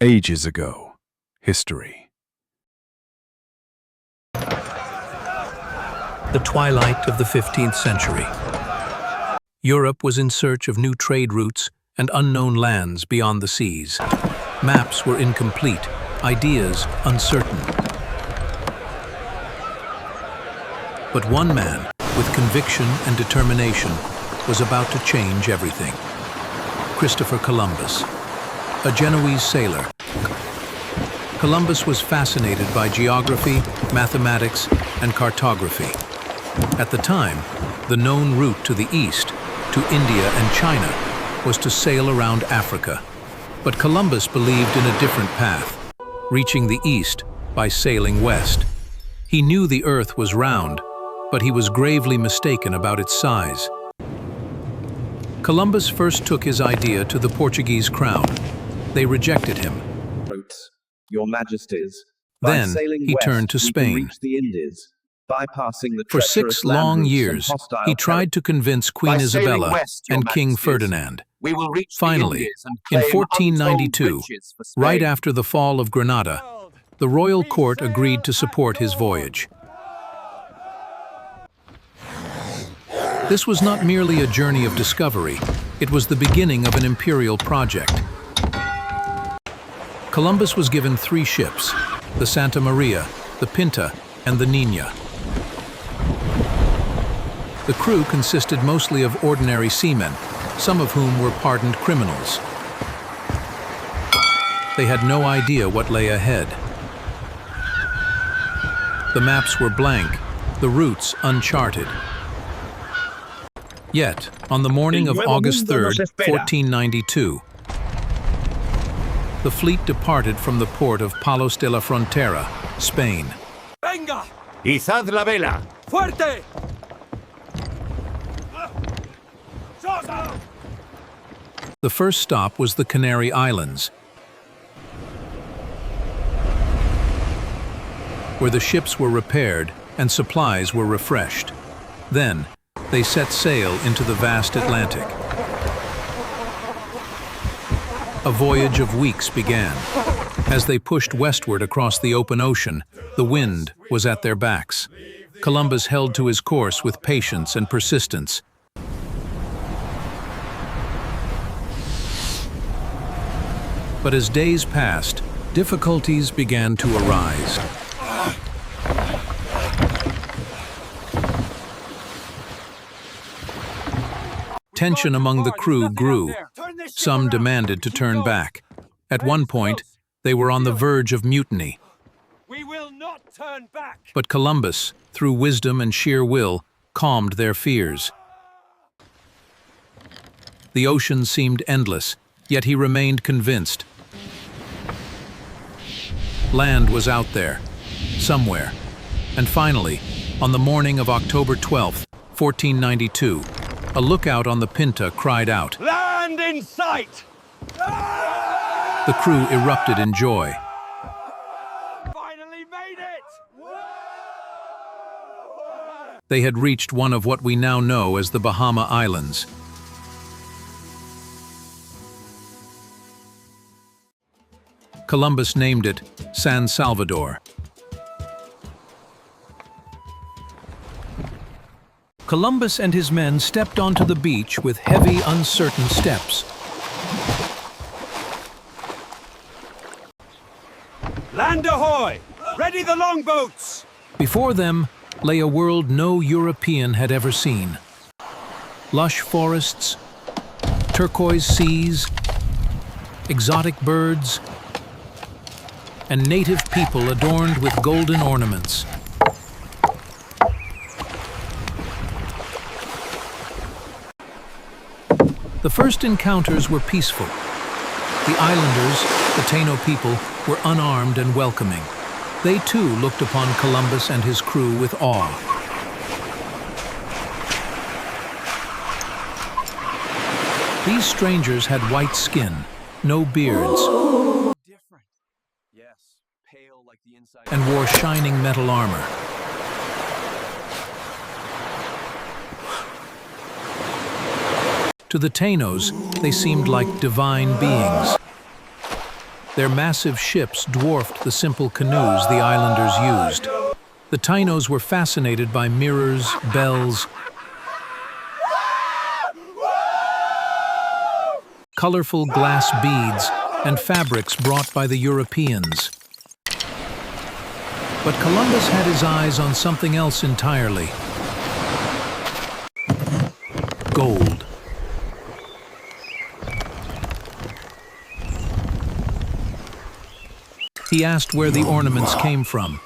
Ages ago. History. The twilight of the 15th century. Europe was in search of new trade routes and unknown lands beyond the seas. Maps were incomplete, ideas uncertain. But one man, with conviction and determination, was about to change everything. Cristofer Columbus, a Genoese sailor. Columbus was fascinated by geography, mathematics, and cartography. At the time, the known route to the east, to India and China, was to sail around Africa. But Columbus believed in a different path, reaching the east by sailing west. He knew the earth was round, but he was gravely mistaken about its size. Columbus first took his idea to the Portuguese crown. They rejected him. Your Majesties, Then he turned to Spain. For 6 long years, he tried to convince Queen Isabella and King Ferdinand. Finally, in 1492, right after the fall of Granada, the royal court agreed to support his voyage. This was not merely a journey of discovery, it was the beginning of an imperial project. Columbus was given 3 ships, the Santa Maria, the Pinta, and the Niña. The crew consisted mostly of ordinary seamen, some of whom were pardoned criminals. They had no idea what lay ahead. The maps were blank, the routes uncharted. Yet, on the morning of August 3rd, 1492, the fleet departed from the port of Palos de la Frontera, Spain. Venga! ¡Izad la vela! Fuerte! The first stop was the Canary Islands, where the ships were repaired and supplies were refreshed. Then, they set sail into the vast Atlantic. A voyage of weeks began. As they pushed westward across the open ocean, the wind was at their backs. Columbus held to his course with patience and persistence. But as days passed, difficulties began to arise. Tension among the crew grew. Some demanded to turn back. At one point, they were on the verge of mutiny. We will not turn back! But Columbus, through wisdom and sheer will, calmed their fears. The ocean seemed endless, yet he remained convinced. Land was out there, somewhere. And finally, on the morning of October 12th, 1492, a lookout on the Pinta cried out. Land in sight! The crew erupted in joy. Finally made it! They had reached one of what we now know as the Bahama Islands. Columbus named it San Salvador. Columbus and his men stepped onto the beach with heavy, uncertain steps. Land ahoy! Ready the longboats! Before them lay a world no European had ever seen. Lush forests, turquoise seas, exotic birds, and native people adorned with golden ornaments. The first encounters were peaceful. The islanders, the Taino people, were unarmed and welcoming. They too looked upon Columbus and his crew with awe. These strangers had white skin, no beards, and wore shining metal armor. To the Tainos, they seemed like divine beings. Their massive ships dwarfed the simple canoes the islanders used. The Tainos were fascinated by mirrors, bells, colorful glass beads, and fabrics brought by the Europeans. But Columbus had his eyes on something else entirely: gold. He asked where the ornaments came from.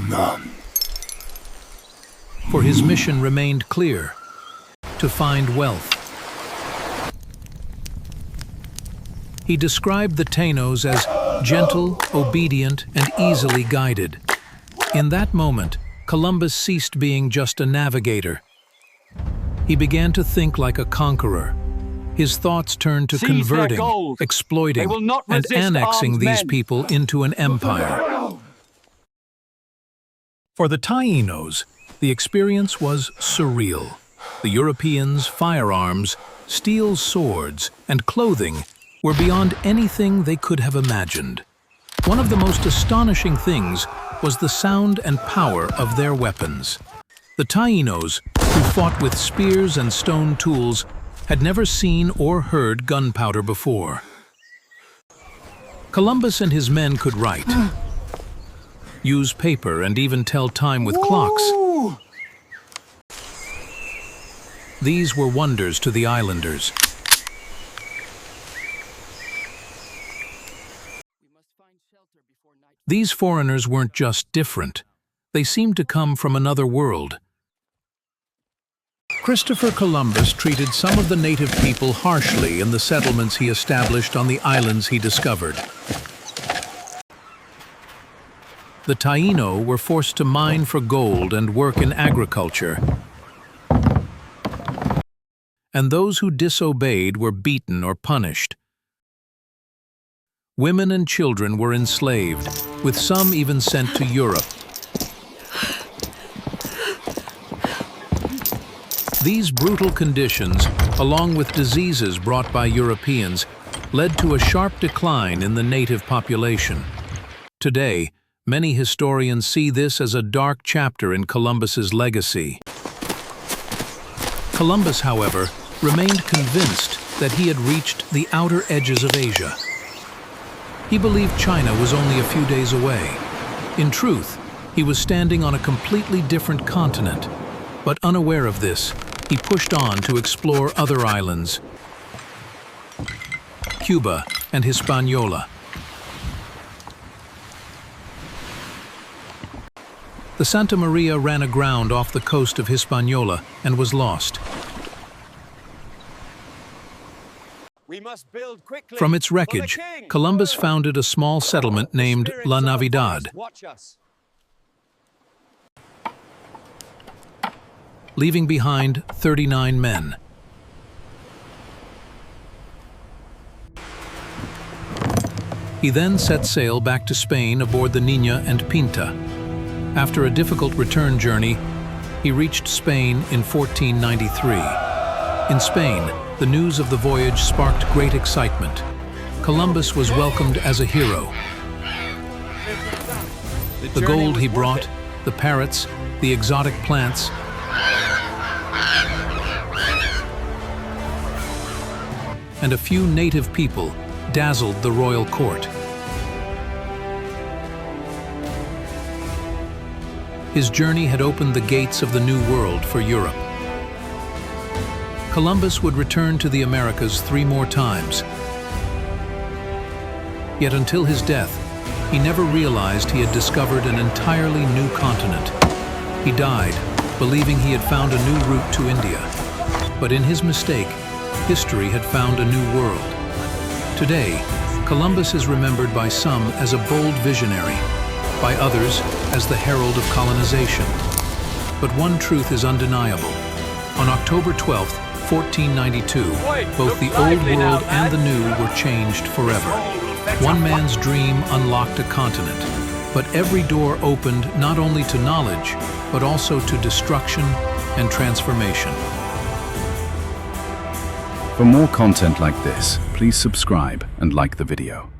None. For his mission remained clear: to find wealth. He described the Tainos as gentle, obedient, and easily guided. In that moment, Columbus ceased being just a navigator. He began to think like a conqueror. His thoughts turned to Seize their converting, gold. exploiting, They will not and resist annexing armed these men. people into an empire. For the Tainos, the experience was surreal. The Europeans' firearms, steel swords, and clothing were beyond anything they could have imagined. One of the most astonishing things was the sound and power of their weapons. The Tainos, who fought with spears and stone tools, had never seen or heard gunpowder before. Columbus and his men could write, use paper, and even tell time with clocks. These were wonders to the islanders. These foreigners weren't just different. They seemed to come from another world. Cristofer Columbus treated some of the native people harshly in the settlements he established on the islands he discovered. The Taino were forced to mine for gold and work in agriculture, and those who disobeyed were beaten or punished. Women and children were enslaved, with some even sent to Europe. These brutal conditions, along with diseases brought by Europeans, led to a sharp decline in the native population. Today, many historians see this as a dark chapter in Columbus's legacy. Columbus, however, remained convinced that he had reached the outer edges of Asia. He believed China was only a few days away. In truth, he was standing on a completely different continent. But unaware of this, he pushed on to explore other islands, Cuba and Hispaniola. The Santa Maria ran aground off the coast of Hispaniola and was lost. We must build quickly. From its For the wreckage, king. Columbus founded a small settlement named Spirits La of the Navidad, forest watch us. leaving behind 39 men. He then set sail back to Spain aboard the Niña and Pinta. After a difficult return journey, he reached Spain in 1493. In Spain, the news of the voyage sparked great excitement. Columbus was welcomed as a hero. The gold he brought, the parrots, the exotic plants, and a few native people dazzled the royal court. His journey had opened the gates of the New World for Europe. Columbus would return to the Americas 3 more times. Yet until his death, he never realized he had discovered an entirely new continent. He died, believing he had found a new route to India. But in his mistake, history had found a new world. Today, Columbus is remembered by some as a bold visionary, by others as the herald of colonization. But one truth is undeniable. On October 12th, 1492, both the old world and the new were changed forever. One man's dream unlocked a continent, but every door opened not only to knowledge, but also to destruction and transformation. For more content like this, please subscribe and like the video.